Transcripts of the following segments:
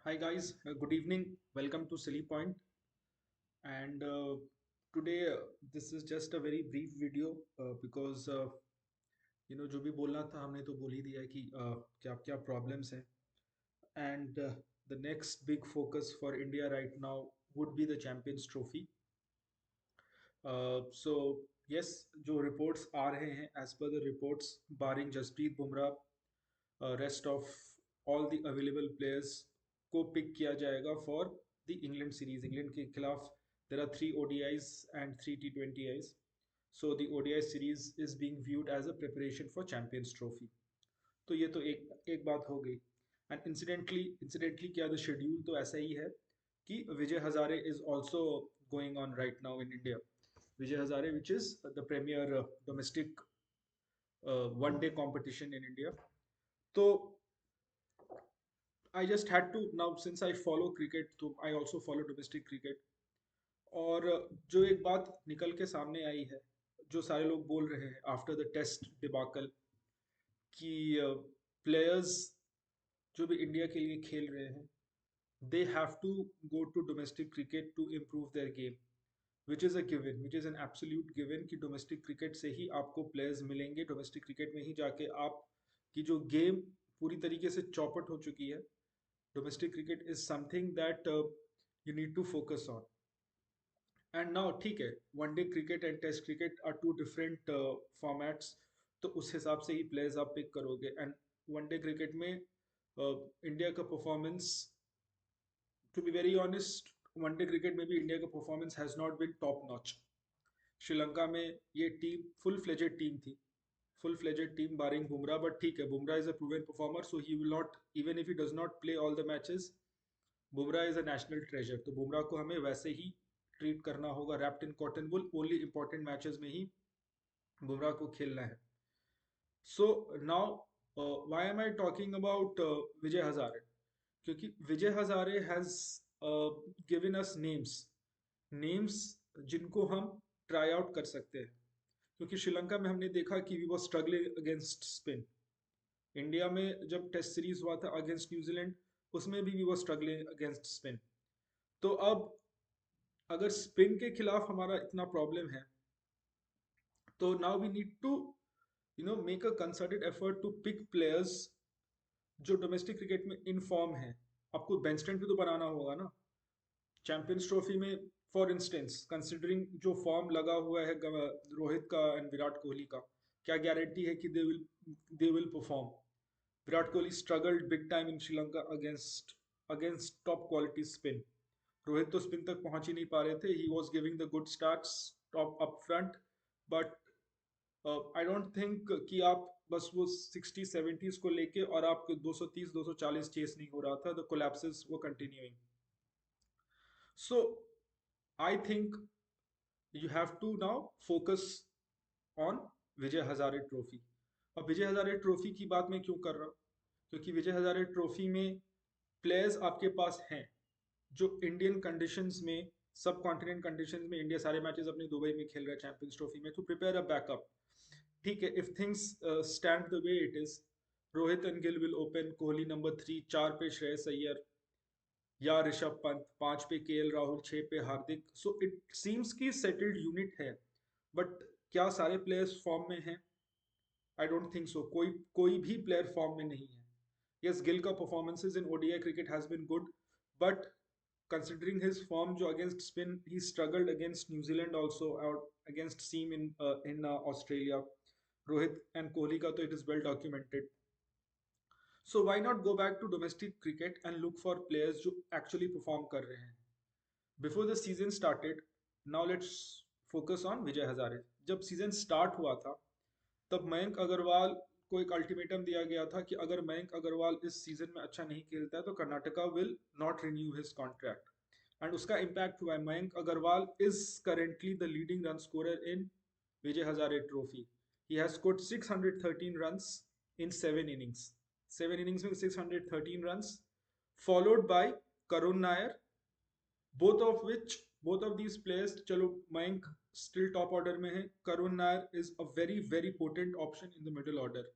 Hi guys, good evening. Welcome to Silly Point. And today this is just a very brief video because जो भी बोलना था हमने तो बोल ही दिया है कि क्या क्या प्रॉब्लम्स हैं. And the next big focus for India right now would be the Champions Trophy. So yes, जो reports आ रहे हैं, as per the reports, barring Jasprit Bumrah, rest of all the available players को pick किया जाएगा for the England series. England के खिलाफ there are 3 ODIs and 3 T20Is. So the ODI series is being viewed as a preparation for champions trophy. तो ये तो एक एक बात हो गई. एंड इंसिडेंटली क्या, द शेड्यूल तो ऐसा ही है कि Vijay Hazare is also going on right now in India. Vijay Hazare which is the premier domestic one day competition in India. तो I just had to now, since I follow cricket, तो I also follow domestic cricket. और जो एक बात निकल के सामने आई है, जो सारे लोग बोल रहे हैं आफ्टर द टेस्ट डिबाकल, कि प्लेयर्स जो भी इंडिया के लिए खेल रहे हैं, they have to go to domestic cricket to improve their game, which is a given, which is an absolute given कि domestic cricket से ही आपको players मिलेंगे. domestic cricket में ही जाके आप की जो गेम पूरी तरीके से चौपट हो चुकी है. domestic cricket is something that you need to focus on. And now ठीक है, one day cricket and test cricket are two different formats. तो उस हिसाब से ही प्लेयर्स आप पिक करोगे. एंड वनडे क्रिकेट में इंडिया का performance, to be very honest, one day cricket में भी इंडिया का performance has not been top notch. Sri Lanka में ये टीम फुल फ्लेजेड टीम थी, full fledged team barring Bumrah. But ठीक है, Bumrah is a proven performer, so he will not, even if he does not play all the matches, Bumrah is a national treasure. तो बुमराह को हमें वैसे ही ट्रीट करना होगा, wrapped in cotton wool. Only important matches में ही बुमराह को खेलना है. So now why am I talking about Vijay Hazare? क्योंकि Vijay Hazare has given us names जिनको हम ट्राई आउट कर सकते हैं. क्योंकि श्रीलंका में हमने देखा कि we were struggling against spin. India में जब टेस्ट सीरीज हुआ था अगेंस्ट न्यूजीलैंड, उसमें भी we were struggling against spin. तो अब अगर स्पिन के खिलाफ हमारा इतना प्रॉब्लम है, तो now we need to make a concerted effort to pick players जो डोमेस्टिक क्रिकेट में इन फॉर्म है. आपको बेंच स्ट्रेंथ भी तो बनाना होगा ना. चैंपियंस ट्रॉफी में फॉर इंस्टेंस, कंसिडरिंग जो फॉर्म लगा हुआ है रोहित का एंड विराट कोहली का, क्या गारंटी है कि they will perform? Virat Kohli struggled big time in Sri Lanka against top quality spin. Rohit तो स्पिन तक पहुंच ही नहीं पा रहे थे. He was giving the good starts top up front. But I don't think कि आप बस वो 60-70s को लेके और आपके 230-240 चेस नहीं हो रहा था. द कोलैप्सेस वो continuing. So I think you have to now focus on Vijay Hazare Trophy. अब विजय हजारे ट्रॉफी की बात मैं क्यों कर रहा हूँ? क्योंकि विजय हजारे ट्रॉफी में प्लेयर्स आपके पास हैं जो इंडियन कंडीशंस में, सब कॉन्टिनेंट कंडीशंस में, इंडिया सारे मैचेस अपने दुबई में खेल रहा है चैंपियंस ट्रॉफी में, तो प्रिपेयर अ बैकअप. ठीक है, if things stand the way it is, Rohit and Gill will open, Kohli number 3, 4 पे श्रेयस अय्यर या ऋषभ पंत, 5 पे KL राहुल, 6 पे हार्दिक. सो इट सीम्स की सेटल्ड यूनिट है. बट क्या सारे प्लेयर्स फॉर्म में हैं? I don't think so. कोई भी प्लेयर फॉर्म में नहीं है. यस, गिल का performances in ODI cricket has been good, but considering his form जो against spin, he struggled against New Zealand also, or against seam in Australia. Rohit and Kohli का तो it is well documented. So why not go back to domestic cricket and look for players जो actually perform कर रहे हैं? Before the season started, now let's focus on Vijay Hazare. जब season start हुआ था, तब मयंक अग्रवाल को एक अल्टीमेटम दिया गया था कि अगर मयंक अग्रवाल इस सीजन में अच्छा नहीं खेलता है तो Karnataka will not renew his contract. And उसका इम्पैक्ट हुआ है. Mayank Agarwal is currently the leading run scorer in Vijay Hazare Trophy. He has scored 613 runs in 7 innings. 7 innings में 613 runs, followed by Karun Nair, both of these players, चलो मयंक स्टिल टॉप ऑर्डर में है, Karun Nair is a very very potent option in the middle order.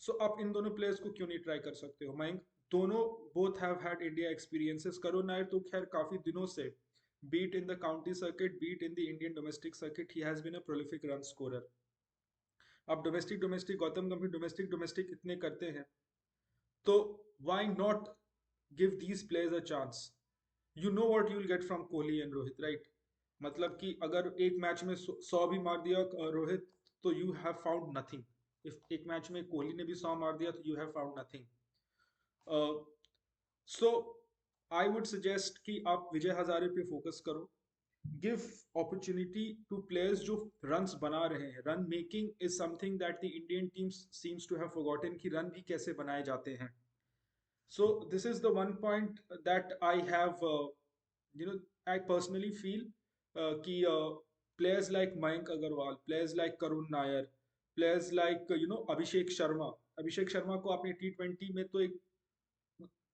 So आप इन दोनों players को क्यों नहीं ट्राई कर सकते हो मयंक? दोनों both have had India experiences. Karun Nair तो खैर काफी दिनों से be it in the county circuit, be it in the Indian domestic circuit, he has been a prolific run scorer. अब domestic domestic Gautam Gambhir domestic domestic इतने करते हैं, तो why not give these players a chance? You know what you will get from Kohli and Rohit, right? मतलब कि अगर एक match में 100 भी मार दिया रोहित, तो you have found nothing. If एक मैच में कोहली ने भी 100 मार दिया तो you have found nothing. So I would suggest कि आप विजय हजारे पे फोकस करो। गिव अपॉर्चुनिटी टू प्लेयर्स जो रन्स बना रहे हैं। Run making is something that the Indian team seems to have forgotten कि रन भी कैसे बनाए जाते हैं। So this is the one point that I have, I personally feel कि players like Mayank Agarwal, players like Karun Nair, players like Abhishek Sharma. Abhishek Sharma को आपने T20 में तो एक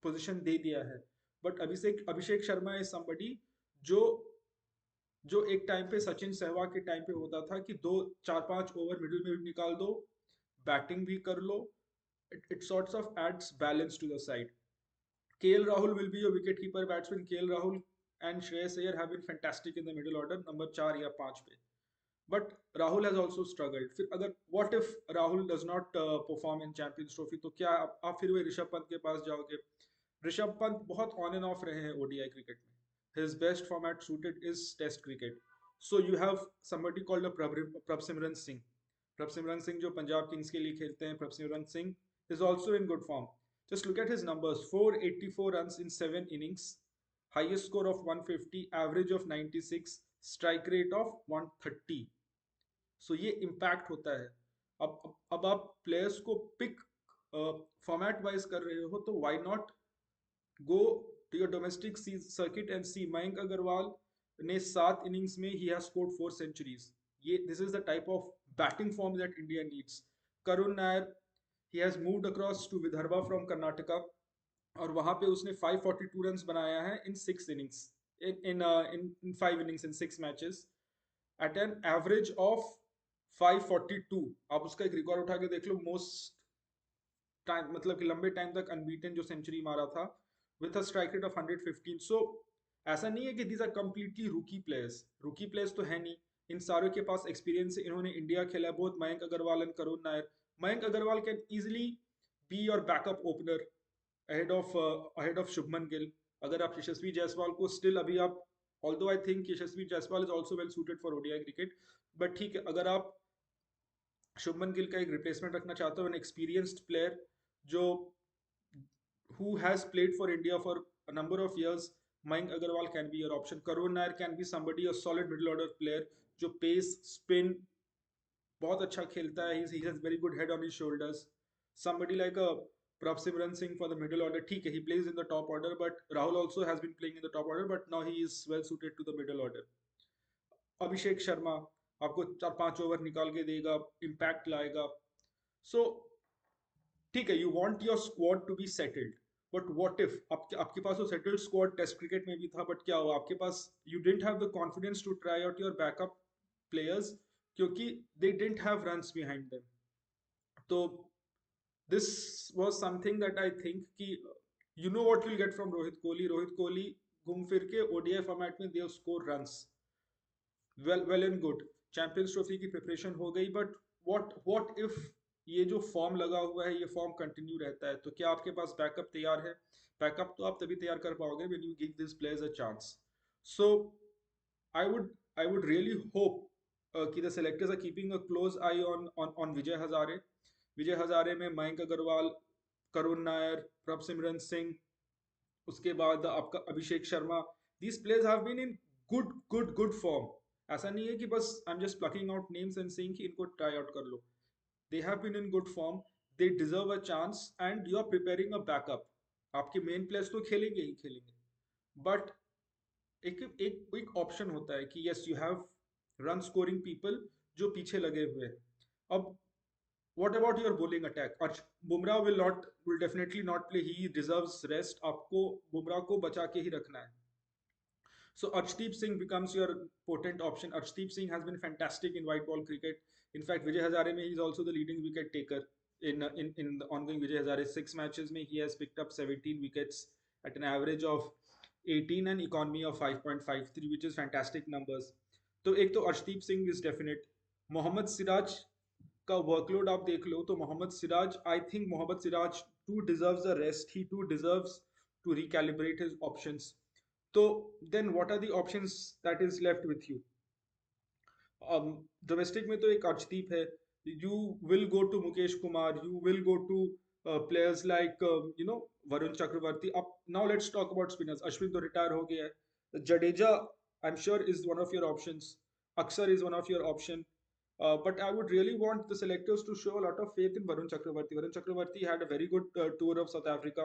पोजीशन दे दिया है, but Abhishek Abhishek Sharma is somebody जो जो एक टाइम पे सचिन सहवाग के टाइम पे होता था कि दो चार पांच ओवर मिडिल में भी निकाल दो, बैटिंग भी कर लो, it sorts of adds balance to the side. KL Rahul will be your wicket-keeper batsman. KL Rahul and Shreyas Iyer have been fantastic in the middle order, number 4 या 5 पे. But Rahul has also struggled. फिर अगर what if Rahul does not perform in Champions Trophy, तो क्या आप फिर वही ऋषभ पंत के पास जाओगे? ऋषभ पंत बहुत ऑन एंड ऑफ रहे हैं ODI क्रिकेट में. His best format suited is Test cricket. So you have somebody called Prabsimran Singh. Prabsimran Singh जो पंजाब किंग्स के लिए खेलते हैं, Prabsimran Singh is also in good form. Just look at his numbers: 484 runs in 7 innings, highest score of 150, average of 96, strike rate of 130. So ये impact होता है। अब आप प्लेयर्स को पिक फॉर्मेट वाइज कर रहे हो, तो why not go to your domestic circuit and see Mayank Agarwal ने 7 innings में he has scored 4 centuries. ये this is the type of batting form that India needs. Karun Nair, he has moved across to Vidarbha from Karnataka, और वहां पे उसने 542 run बनाया है in 6 innings, in 5 innings in 6 matches at an average of 542। आप उसका एक record उठा के देख लो, मोस्ट टाइम मतलब कि लंबे टाइम तक अनबीटन जो सेंचुरी मारा था with a strike rate of 115। सो ऐसा नहीं है कि दीज आर कंप्लीटली रूकी प्लेयर्स तो है नहीं, इन सारों के पास एक्सपीरियंस है, इन्होंने इंडिया खेला है, both Mayank Agarwal and Karun Nair. Mayank Agarwal can easily be your backup opener ahead of Shubman Gill। अगर आप यशस्वी जायसवाल को स्टिल अभी आप, although I think Yashasvi Jaiswal is also well suited for ODI cricket, but ठीक है, अगर आप शुभमन गिल का एक रिप्लेसमेंट रखना चाहते हो, एन एक्सपीरियंस्ड प्लेयर जो who has played for India for a number of years, Mayank Agarwal can be your option. Karun Nair can be somebody, a solid middle order player जो pace spin बहुत अच्छा खेलता है, he has very good head on his shoulders. Somebody like a Prabsimran Singh for the middle order, ठीक है, he plays in the top order, but Rahul also has been playing in the top order, but now he is well suited to the middle order. Abhishek Sharma आपको 4-5 over निकाल के देगा, impact लाएगा। So ठीक है, you want your squad to be settled, but what if आपके पास वो सेटल्ड स्क्वाड टेस्ट क्रिकेट में भी था, बट क्या हुआ आपके पास, you didn't have the confidence to try out your backup players क्योंकि they didn't have runs behind them. तो this was something that I think कि you know what you'll get from Rohit Kohli घूम फिर के ODI फॉर्मेट में they'll score runs, well and good, champions trophy की preparation हो गई, बट what if ये जो फॉर्म लगा हुआ है ये फॉर्म कंटिन्यू रहता है, तो क्या आपके पास बैकअप तैयार है? बैकअप तो आप तभी तैयार कर पाओगे when you give these players a chance. So I would really hope कि the selectors are keeping a close eye on Vijay Hazare. Vijay Hazare में मयंक अग्रवाल, करुण नायर, प्रभसिमरन सिंह, उसके बाद आपका Abhishek Sharma, these players have been in good form. ऐसा नहीं है कि बस I am just plucking out names and saying कि इनको ट्राई आउट कर लो। They have been in good form, they deserve a chance and you are preparing a backup. आपके मेन प्लेयर्स तो खेलेंगे ही खेलेंगे, बट एक एक एक ऑप्शन होता है कि yes you have run scoring people जो पीछे लगे हुए हैं। अब what about your bowling attack? Bumrah will definitely not play. He deserves rest. आपको बुमराह को बचा के ही रखना है। So Arshdeep Singh becomes your potent option. Arshdeep Singh has been fantastic in white ball cricket. In fact, Vijay Hazare mein he is also the leading wicket taker. in the ongoing Vijay Hazare 6 matches में he has picked up 17 wickets at an average of 18 and economy of 5.53, which is fantastic numbers. तो एक तो Arshdeep Singh is definite. Mohammed Siraj का workload आप देख लो तो Mohammed Siraj, I think Mohammed Siraj too deserves a rest, he too deserves to recalibrate his options. So then what are the options that is left with you? Domestic में तो एक अर्शदीप है. You will go to Mukesh Kumar, you will go to players like Varun Chakravarthy. अब now let's talk about spinners. Ashwin तो retire हो गया है. Jadeja I am sure is one of your options. Axar is one of your option. But I would really want the selectors to show a lot of faith in Varun Chakravarti. Varun Chakravarti had a very good tour of South Africa.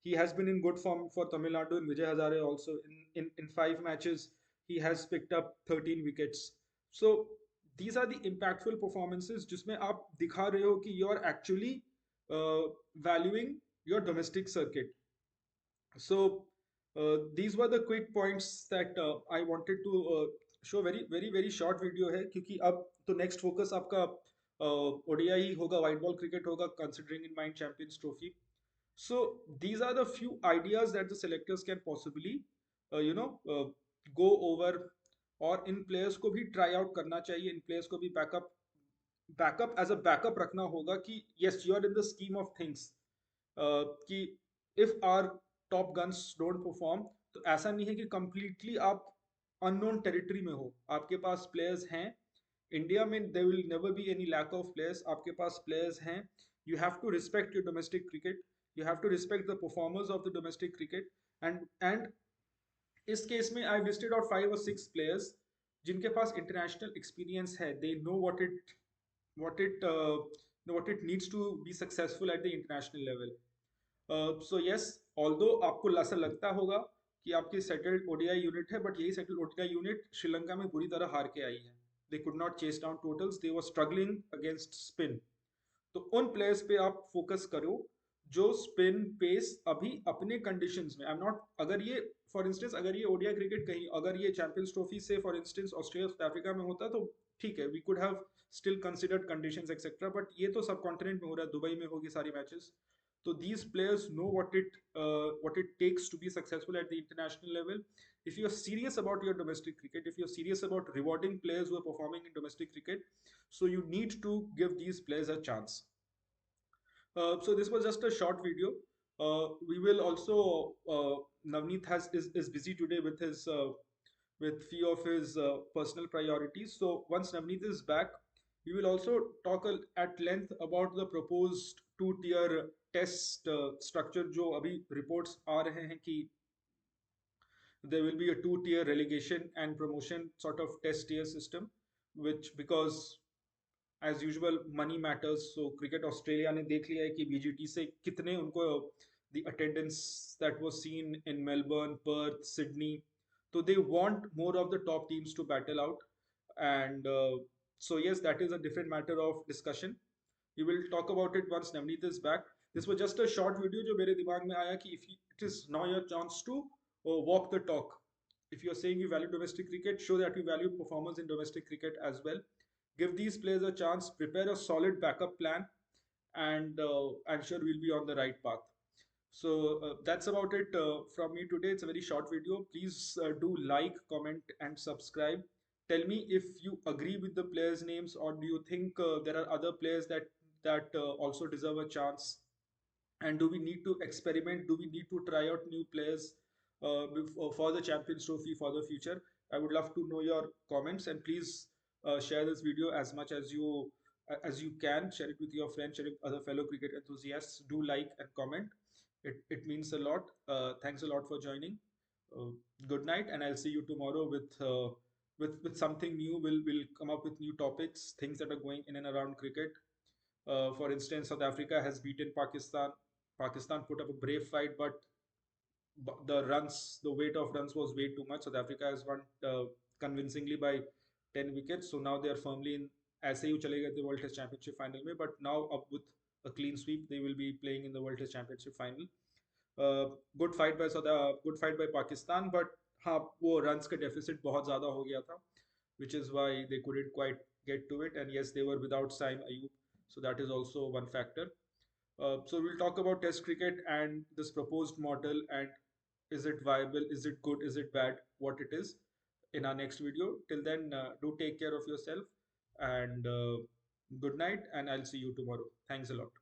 He has been in good form for Tamil Nadu in Vijay Hazare also. In 5 matches, he has picked up 13 wickets. So these are the impactful performances जिसमें आप दिखा रहे हो कि you are actually valuing your domestic circuit. So these were the quick points that I wanted to show. Very very very short video है क्योंकि अब तो next focus आपका ODI ही होगा, white ball cricket होगा, considering in mind Champions Trophy. So these are the few ideas that the selectors can possibly go over. और इन players को भी ट्राई आउट करना चाहिए, इन प्लेयर्स को भी बैकअप एज अ बैकअप रखना होगा कि yes you are in the scheme of things. कि if our top guns don't perform तो ऐसा नहीं है कि कंप्लीटली आप अननोन टेरिटरी में हो. आपके पास प्लेयर्स हैं इंडिया में, there will never be any lack of players. आपके पास प्लेयर्स हैं. You have to respect your domestic cricket, you have to respect the performers of the domestic cricket. And इस केस में I listed out 5 or 6 players जिनके पास international experience है. They know what it needs to be successful at the international level. So yes, although आपको ऐसा लगता होगा कि आपकी सेटल्ड ओडीआई यूनिट है, बट यही सेटल्ड ओडीआई यूनिट श्रीलंका में बुरी तरह हार के आई है. They could not chess down totals, they were struggling against spin. तो उन प्लेयर्स पे आप फोकस करो जो स्पिन पेस अभी अपने कंडीशंस में. आई एम नॉट, अगर ये फॉर इंस्टेंस अगर ये ओडीआई क्रिकेट कहीं, अगर ये चैंपियंस ट्रॉफी से for instance Australia South Africa में होता तो ठीक है, we could have still considered conditions etcetera. But ये तो सब कॉन्टिनेंट में हो रहा है, दुबई में होगी सारी matches. So these players know what it takes to be successful at the international level. If you're serious about your domestic cricket, if you're serious about rewarding players who are performing in domestic cricket, so you need to give these players a chance. So this was just a short video. We will also Navneet is busy today with his with few of his personal priorities. So once Navneet is back, we will also talk at length about the proposed two-tier test structure. जो अभी reports आ रहे हैं कि there will be a two-tier relegation and promotion sort of test tier system, which because as usual money matters. So cricket Australia ने देख लिया है कि बीजीटी से कितने उनको the attendance that was seen in Melbourne, Perth, Sydney, तो they want more of the top teams to battle out. And so yes, that is a different matter of discussion. We will talk about it once Navneet is back. This was just a short video जो मेरे दिमाग में आया कि if it is now your chance to walk the talk. If you are saying you value domestic cricket, show that you value performance in domestic cricket as well. Give these players a chance, prepare a solid backup plan, and I'm sure we'll be on the right path. So that's about it from me today. It's a very short video. Please do like, comment, and subscribe. Tell me if you agree with the players' names, or do you think there are other players that also deserve a chance? And do we need to experiment? Do we need to try out new players for the Champions Trophy for the future? I would love to know your comments, and please share this video as much as you can. Share it with your friends, share it with other fellow cricket enthusiasts. Do like and comment. It means a lot. Thanks a lot for joining. uh, Good night, and I'll see you tomorrow with something new. We'll come up with new topics, things that are going in and around cricket. For instance, South Africa has beaten Pakistan. Pakistan put up a brave fight, but the weight of runs was way too much. South Africa has won convincingly by 10 wickets. So now they are firmly in. ऐसे ही चले गए थे World Test Championship final में, but now अब with a clean sweep they will be playing in the World Test Championship final. Good fight by Pakistan, but हाँ वो runs का deficit बहुत ज़्यादा हो गया था, which is why they couldn't quite get to it. And yes, they were without Saim Ayub. So that is also one factor. So we'll talk about test cricket and this proposed model, and is it viable, is it good, is it bad, what it is, in our next video. Till then, do take care of yourself, and good night, and I'll see you tomorrow. Thanks a lot.